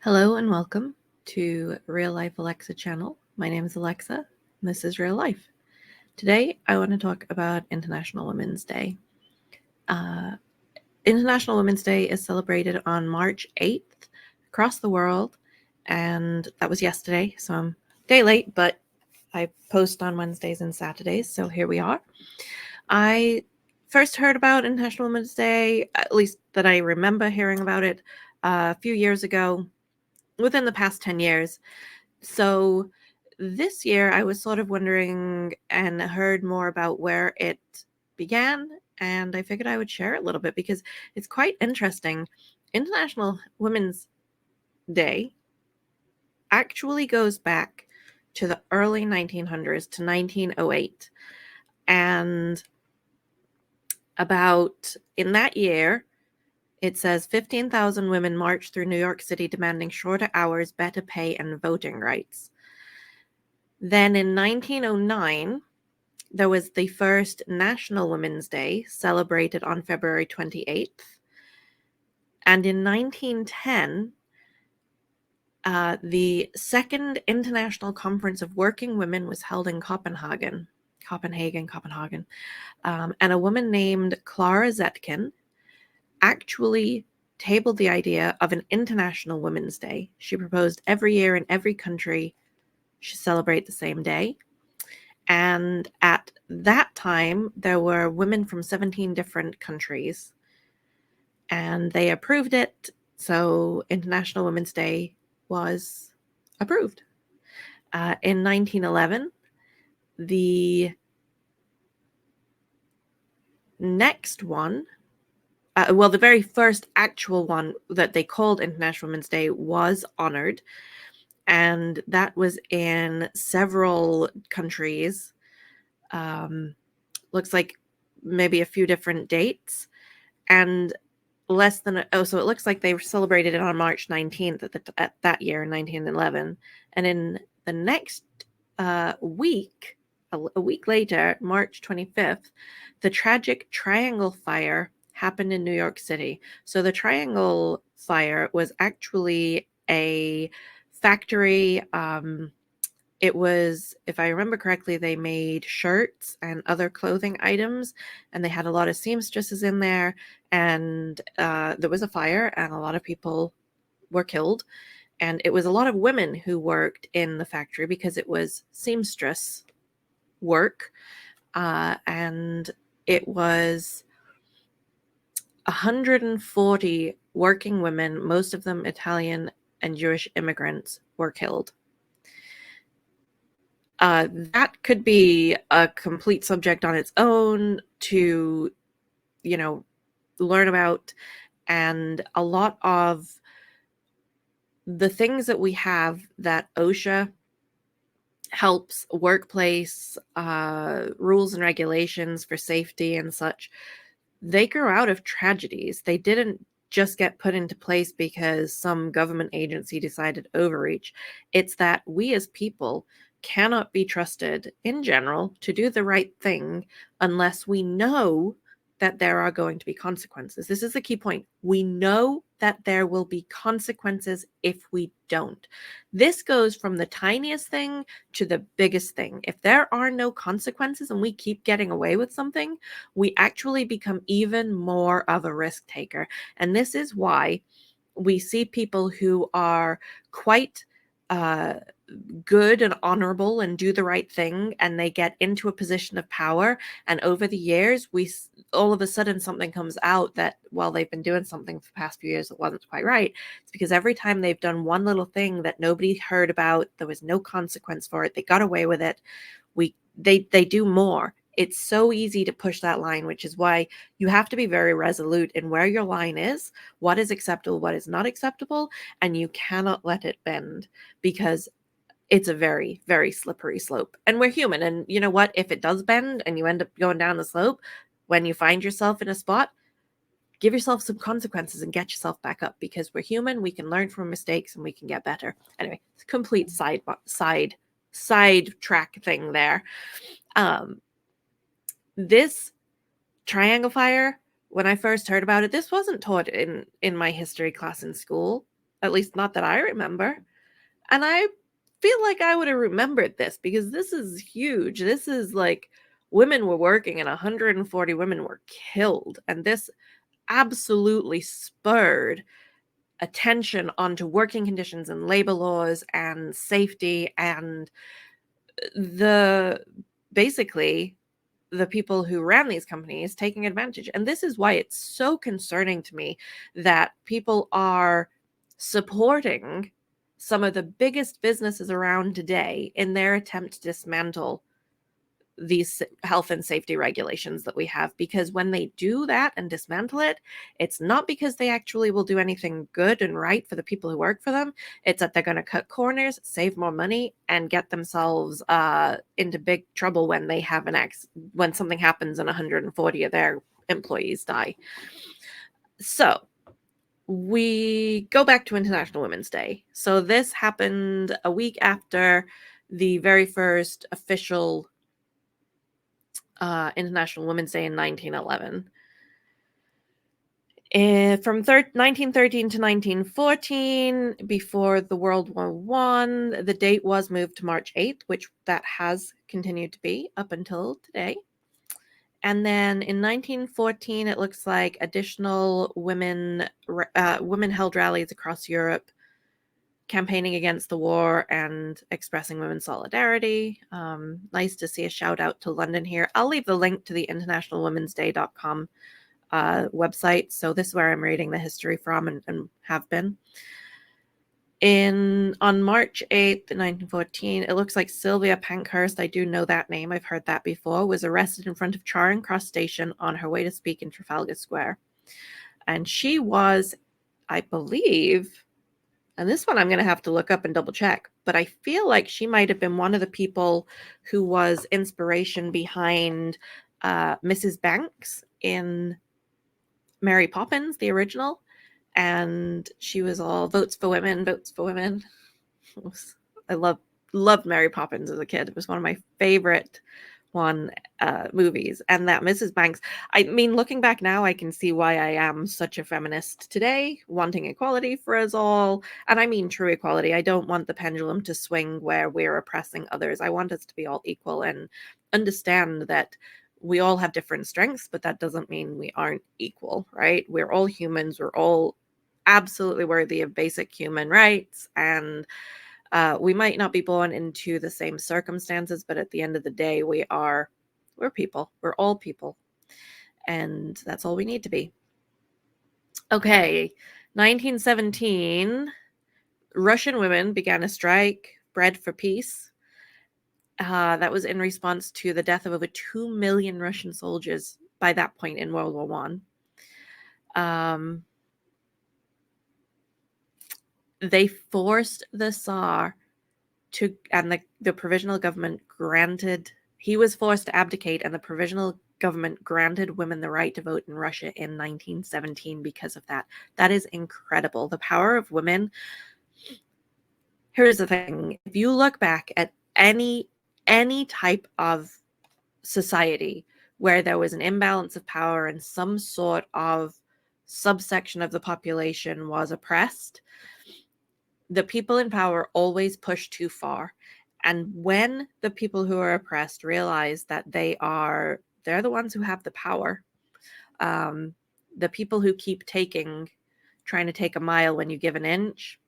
Hello and welcome to Real Life Alexa channel. My name is Alexa, and this is Real Life. Today, I want to talk about International Women's Day. International Women's Day is celebrated on March 8th across the world, and that was yesterday, so I'm a day late, but I post on Wednesdays and Saturdays, so here we are. I first heard about International Women's Day, at least that I remember hearing about it, a few years ago, within the past 10 years. So this year I was sort of wondering and heard more about where it began, and I figured I would share it a little bit because it's quite interesting. International Women's Day actually goes back to the early 1900s to 1908. And about in that year, it says 15,000 women marched through New York City demanding shorter hours, better pay, and voting rights. Then in 1909, there was the first National Women's Day celebrated on February 28th. And in 1910, the Second International Conference of Working Women was held in Copenhagen. And a woman named Clara Zetkin actually tabled the idea of an International Women's Day. She proposed every year in every country should celebrate the same day. And at that time, there were women from 17 different countries, and they approved it. So International Women's Day was approved. In 1911, the next one, the very first actual one that they called International Women's Day was honored. And that was in several countries. Looks like maybe a few different dates. And so it looks like they celebrated it on March 19th at that year in 1911. And in the next week, a week later, March 25th, the tragic Triangle Fire happened in New York City. So the Triangle Fire was actually a factory. It was, if I remember correctly, they made shirts and other clothing items, and they had a lot of seamstresses in there, and there was a fire, and a lot of people were killed. And it was a lot of women who worked in the factory because it was seamstress work. And it was 140 working women, most of them Italian and Jewish immigrants, were killed. That could be a complete subject on its own to, learn about. And a lot of the things that we have that OSHA helps workplace rules and regulations for safety and such, they grew out of tragedies. They didn't just get put into place because some government agency decided overreach. It's that we as people cannot be trusted in general to do the right thing unless we know that there are going to be consequences. This is the key point. We know that there will be consequences if we don't. This goes from the tiniest thing to the biggest thing. If there are no consequences and we keep getting away with something, we actually become even more of a risk taker. And this is why we see people who are quite good and honorable and do the right thing, and they get into a position of power, and over the years all of a sudden something comes out that, well, they've been doing something for the past few years that wasn't quite right. It's because every time they've done one little thing that nobody heard about, there was no consequence for it, they got away with it, they do more. It's so easy to push that line, which is why you have to be very resolute in where your line is, what is acceptable, what is not acceptable, and you cannot let it bend, because it's a very, very slippery slope. And we're human. And you know what? If it does bend and you end up going down the slope, when you find yourself in a spot, give yourself some consequences and get yourself back up, because we're human. We can learn from mistakes and we can get better. Anyway, it's a complete side track thing there. This Triangle Fire, when I first heard about it, this wasn't taught in my history class in school. at least not that I remember. And I feel like I would have remembered this because this is huge. This is like women were working and 140 women were killed. And this absolutely spurred attention onto working conditions and labor laws and safety and basically the people who ran these companies taking advantage. And this is why it's so concerning to me that people are supporting some of the biggest businesses around today in their attempt to dismantle these health and safety regulations that we have. Because when they do that and dismantle it, it's not because they actually will do anything good and right for the people who work for them. It's that they're going to cut corners, save more money, and get themselves into big trouble when they have when something happens and 140 of their employees die. So we go back to International Women's Day. So this happened a week after the very first official International Women's Day in 1911. From 1913 to 1914, before the World War I, the date was moved to March 8th, which that has continued to be up until today. And then in 1914, it looks like additional women-held rallies across Europe campaigning against the war and expressing women's solidarity. Nice to see a shout out to London here. I'll leave the link to the internationalwomensday.com website. So this is where I'm reading the history from and have been. On March 8th, 1914, it looks like Sylvia Pankhurst, I do know that name, I've heard that before, was arrested in front of Charing Cross Station on her way to speak in Trafalgar Square. And she was, I believe, and this one I'm going to have to look up and double check, but I feel like she might have been one of the people who was inspiration behind Mrs. Banks in Mary Poppins, the original. And she was all votes for women, votes for women. I loved Mary Poppins as a kid. It was one of my favorite movies. And that Mrs. Banks, I mean, looking back now, I can see why I am such a feminist today, wanting equality for us all. And I mean true equality. I don't want the pendulum to swing where we're oppressing others. I want us to be all equal and understand that we all have different strengths, but that doesn't mean we aren't equal, right? We're all humans. We're all absolutely worthy of basic human rights. And we might not be born into the same circumstances, but at the end of the day, we're people. We're all people. And that's all we need to be. Okay, 1917, Russian women began a strike, Bread for Peace. That was in response to the death of over 2 million Russian soldiers by that point in World War I. They forced the Tsar and the provisional government he was forced to abdicate, and the provisional government granted women the right to vote in Russia in 1917 because of that. That is incredible. The power of women. Here's the thing. If you look back at any type of society where there was an imbalance of power and some sort of subsection of the population was oppressed, the people in power always push too far. And when the people who are oppressed realize that they're the ones who have the power, the people who keep trying to take a mile when you give an inch,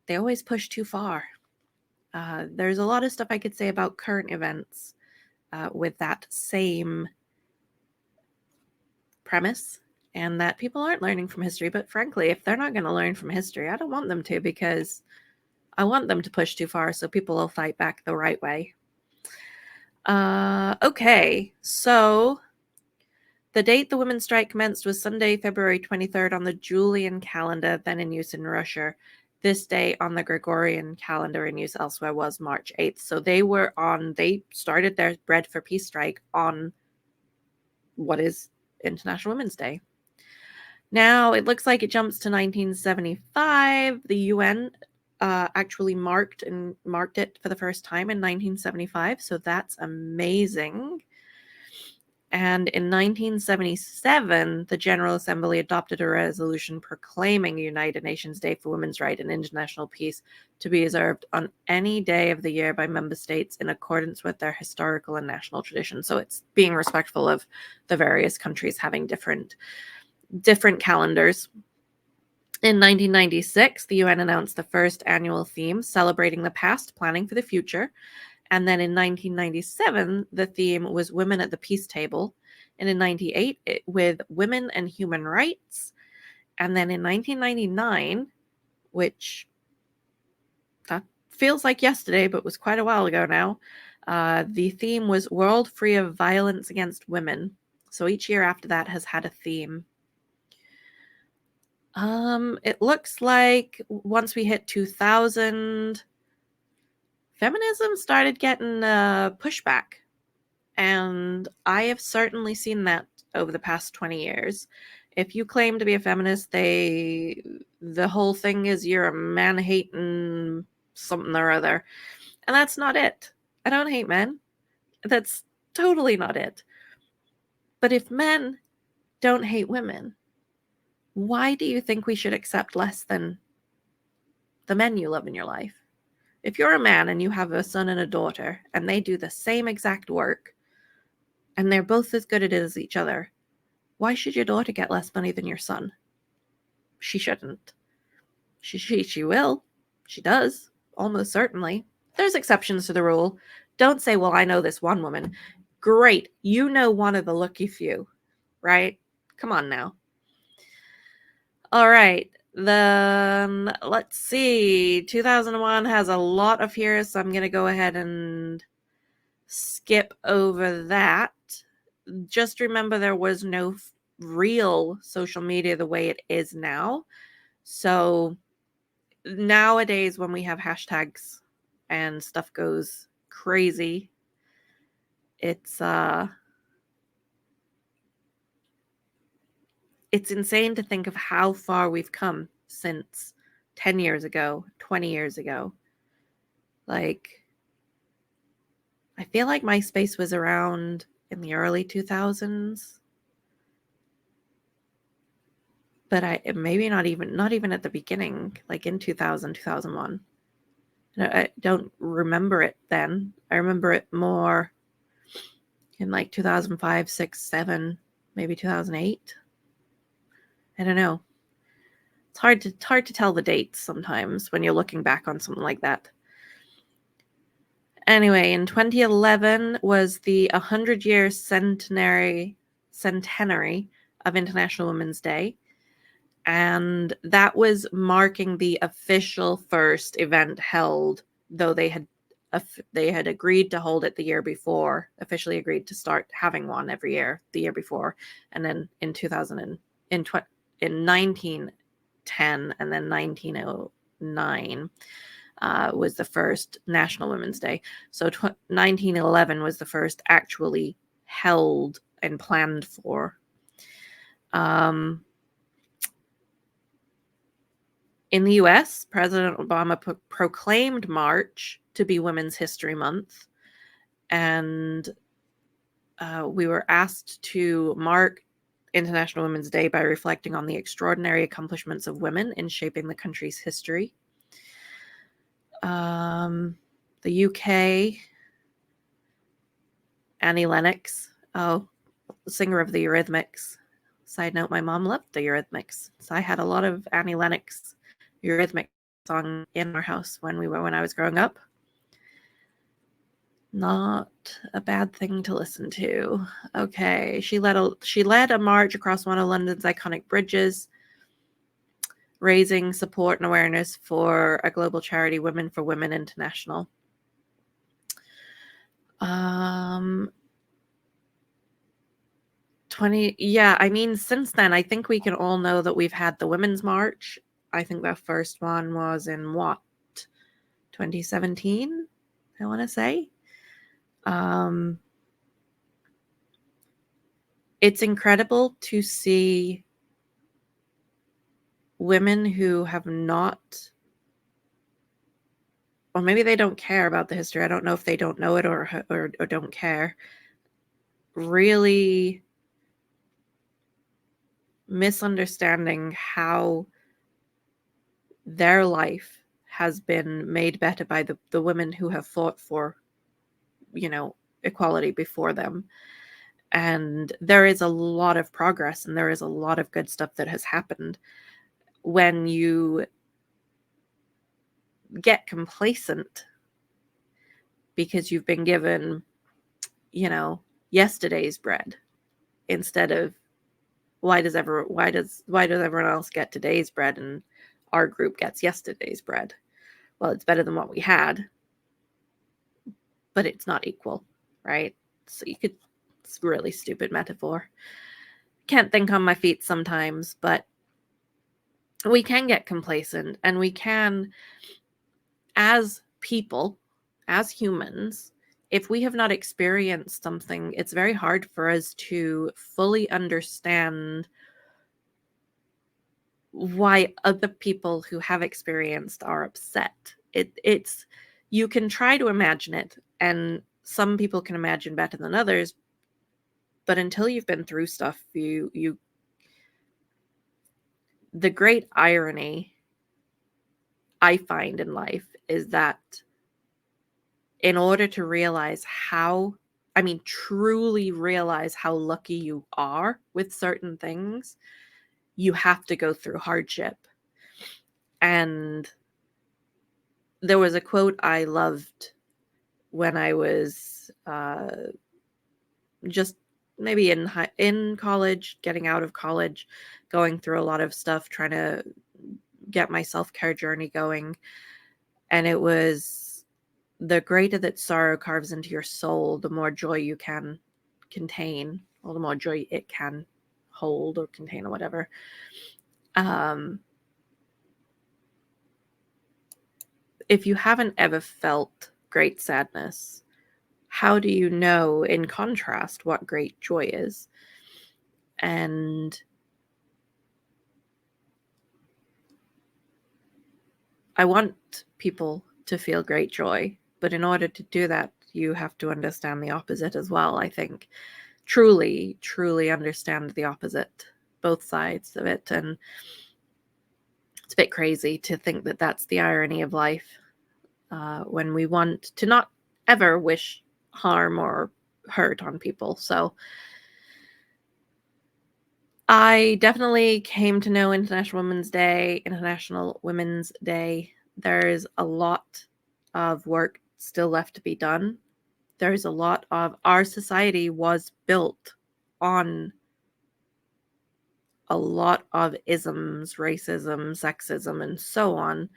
they always push too far. There's a lot of stuff I could say about current events with that same premise, and that people aren't learning from history. But frankly, if they're not going to learn from history, I don't want them to, because I want them to push too far so people will fight back the right way. Okay, so the date the women's strike commenced was Sunday, February 23rd on the Julian calendar, then in use in Russia. This day on the Gregorian calendar in use elsewhere was March 8th. So they started their Bread for Peace strike on what is International Women's Day. Now, it looks like it jumps to 1975. The UN actually marked it for the first time in 1975. So that's amazing. And in 1977, the General Assembly adopted a resolution proclaiming United Nations Day for Women's Rights and International Peace to be observed on any day of the year by member states in accordance with their historical and national traditions. So it's being respectful of the various countries having different calendars. In 1996, the UN announced the first annual theme celebrating the past, planning for the future. And then in 1997, the theme was Women at the Peace Table. And in 98, with Women and Human Rights. And then in 1999, which that feels like yesterday, but was quite a while ago now, the theme was World Free of Violence Against Women. So each year after that has had a theme. It looks like once we hit 2000, feminism started getting pushback. And I have certainly seen that over the past 20 years. If you claim to be a feminist, the whole thing is you're a man-hating something or other. And that's not it. I don't hate men. That's totally not it. But if men don't hate women, why do you think we should accept less than the men you love in your life? If you're a man and you have a son and a daughter and they do the same exact work and they're both as good at it as each other, why should your daughter get less money than your son? She shouldn't. She will. She does, almost certainly. There's exceptions to the rule. Don't say, well, I know this one woman. Great. You know one of the lucky few, right? Come on now. All right. Then let's see. 2001 has a lot of here, so I'm going to go ahead and skip over that. Just remember there was no real social media the way it is now. So nowadays when we have hashtags and stuff goes crazy, it's insane to think of how far we've come since 10 years ago, 20 years ago. Like, I feel like MySpace was around in the early 2000s, but maybe not even at the beginning, like in 2000, 2001. I don't remember it then. I remember it more in like 2005, 6, 7, maybe 2008. I don't know. It's hard to tell the dates sometimes when you're looking back on something like that. Anyway, in 2011 was the 100-year centenary of International Women's Day. And that was marking the official first event held, though they had agreed to hold it the year before, officially agreed to start having one every year the year before. And then in 1910 and then 1909 was the first National Women's Day. So 1911 was the first actually held and planned for. In the US, President Obama proclaimed March to be Women's History Month, and we were asked to mark International Women's Day by reflecting on the extraordinary accomplishments of women in shaping the country's history. The UK, Annie Lennox, singer of the Eurythmics. Side note, my mom loved the Eurythmics, so I had a lot of Annie Lennox Eurythmics song in our house when I was growing up. Not a bad thing to listen to. Okay, she led a march across one of London's iconic bridges, raising support and awareness for a global charity, Women for Women International. Since then, I think we can all know that we've had the Women's March. I think the first one was in 2017, I want to say. It's incredible to see women who have not, or maybe they don't care about the history. I don't know if they don't know it or don't care, really misunderstanding how their life has been made better by the women who have fought for, equality before them. And there is a lot of progress and there is a lot of good stuff that has happened. When you get complacent because you've been given, yesterday's bread instead of why does everyone else get today's bread and our group gets yesterday's bread? Well, it's better than what we had, but it's not equal, right? So it's a really stupid metaphor. Can't think on my feet sometimes, but we can get complacent, and we can, as people, as humans, if we have not experienced something, it's very hard for us to fully understand why other people who have experienced are upset. It's you can try to imagine it, and some people can imagine better than others, but until you've been through stuff, the great irony I find in life is that in order to truly realize how lucky you are with certain things, you have to go through hardship. And there was a quote I loved when I was just maybe in college, getting out of college, going through a lot of stuff, trying to get my self-care journey going. And it was, the greater that sorrow carves into your soul, the more joy you can contain, or the more joy it can hold or contain or whatever. If you haven't ever felt great sadness, how do you know, in contrast, what great joy is? And I want people to feel great joy, but in order to do that, you have to understand the opposite as well, I think. Truly, truly understand the opposite, both sides of it. And it's a bit crazy to think that that's the irony of life, when we want to not ever wish harm or hurt on people. So I definitely came to know International Women's Day. There's a lot of work still left to be done. There's a lot of, our society was built on a lot of isms, racism, sexism, and so on.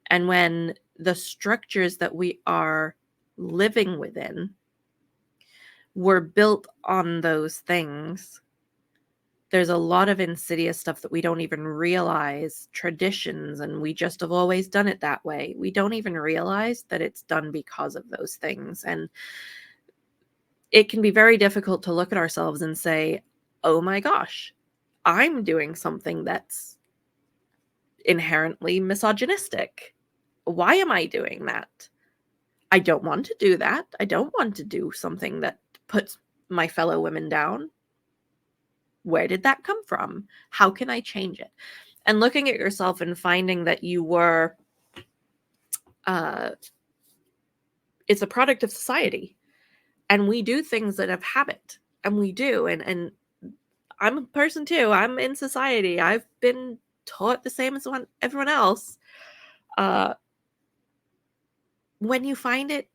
And when the structures that we are living within were built on those things, there's a lot of insidious stuff that we don't even realize, traditions, and we just have always done it that way. We don't even realize that it's done because of those things. And it can be very difficult to look at ourselves and say, oh my gosh, I'm doing something that's inherently misogynistic. Why am I doing that? I don't want to do that. I don't want to do something that puts my fellow women down. Where did that come from? How can I change it? And looking at yourself and finding that you were, it's a product of society. And we do things that have habit. And we do. And I'm a person too. I'm in society. I've been taught the same as everyone else. When you find it,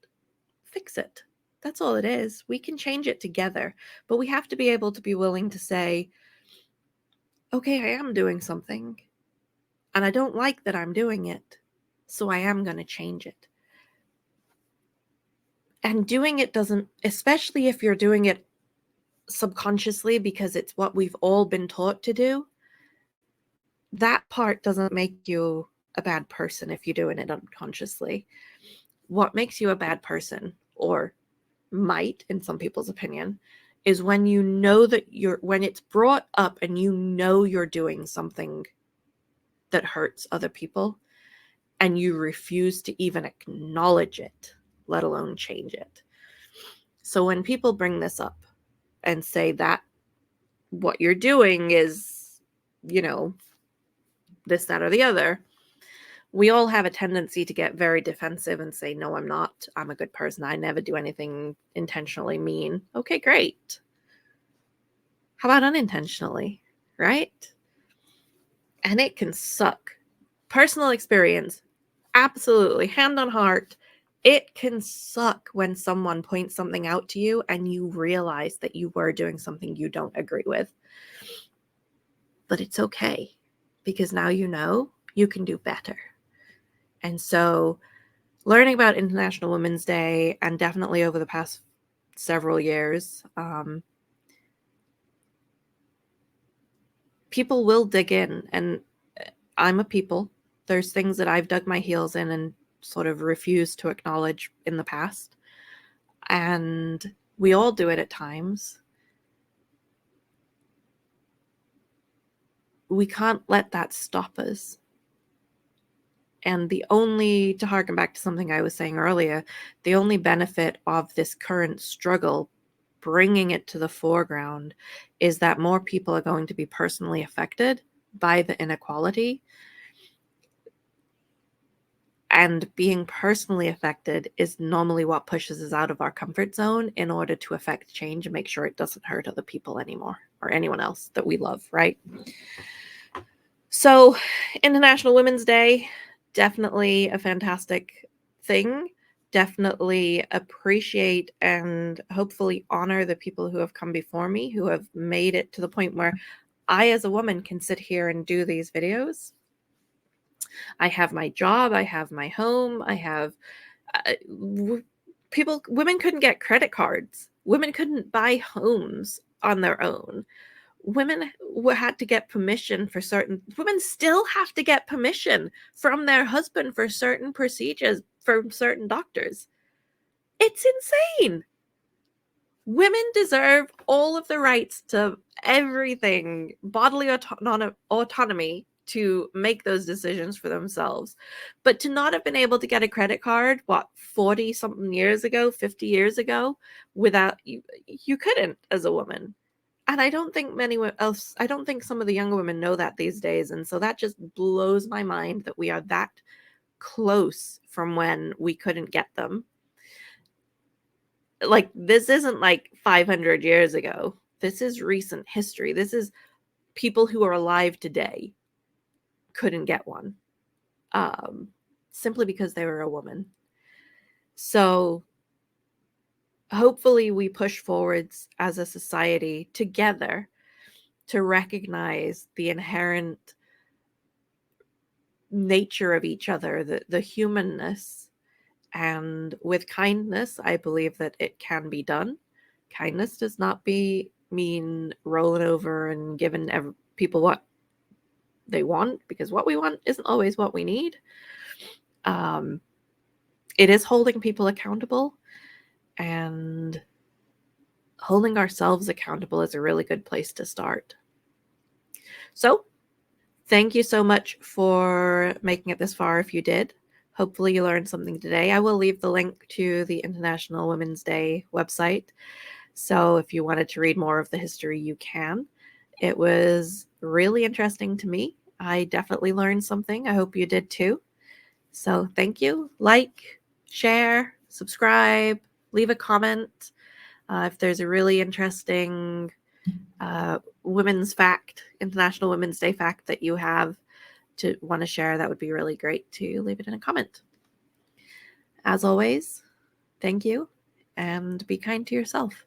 fix it. That's all it is. We can change it together. But we have to be able to be willing to say, okay, I am doing something, and I don't like that I'm doing it, so I am going to change it. And doing it doesn't, especially if you're doing it subconsciously because it's what we've all been taught to do, that part doesn't make you a bad person if you're doing it unconsciously. What makes you a bad person, or might, in some people's opinion, is when you know that when it's brought up and you know you're doing something that hurts other people and you refuse to even acknowledge it, let alone change it. So when people bring this up, and say that what you're doing is, this, that, or the other. We all have a tendency to get very defensive and say, no, I'm not. I'm a good person. I never do anything intentionally mean. Okay, great. How about unintentionally, right? And it can suck. Personal experience, absolutely, hand on heart. It can suck when someone points something out to you and you realize that you were doing something you don't agree with. But it's okay, because now you know you can do better. And so learning about International Women's Day, and definitely over the past several years, people will dig in, and I'm a people. There's things that I've dug my heels in and sort of refused to acknowledge in the past. And we all do it at times. We can't let that stop us. And to harken back to something I was saying earlier, the only benefit of this current struggle, bringing it to the foreground, is that more people are going to be personally affected by the inequality. And being personally affected is normally what pushes us out of our comfort zone in order to affect change and make sure it doesn't hurt other people anymore, or anyone else that we love, right? So, International Women's Day, definitely a fantastic thing. Definitely appreciate and hopefully honor the people who have come before me, who have made it to the point where I, as a woman, can sit here and do these videos. I have my job, I have my home, I have women couldn't get credit cards. Women couldn't buy homes on their own. Women had to get permission for women still have to get permission from their husband for certain procedures from certain doctors. It's insane. Women deserve all of the rights to everything, bodily autonomy, to make those decisions for themselves. But to not have been able to get a credit card, 40 something years ago, 50 years ago, without you couldn't as a woman. And I don't think I don't think some of the younger women know that these days. And so that just blows my mind that we are that close from when we couldn't get them. Like, this isn't like 500 years ago. This is recent history. This is people who are alive today couldn't get one, simply because they were a woman. So hopefully we push forwards as a society together to recognize the inherent nature of each other, the humanness. And with kindness, I believe that it can be done. Kindness does not mean rolling over and giving people what they want, because what we want isn't always what we need. It is holding people accountable, and holding ourselves accountable is a really good place to start. So, thank you so much for making it this far if you did. Hopefully you learned something today. I will leave the link to the International Women's Day website. So if you wanted to read more of the history, you can. It was really interesting to me. I definitely learned something. I hope you did too. So thank you. Like, share, subscribe, leave a comment. If there's a really interesting women's fact, International Women's Day fact that you have to want to share, that would be really great to leave it in a comment. As always, thank you, and be kind to yourself.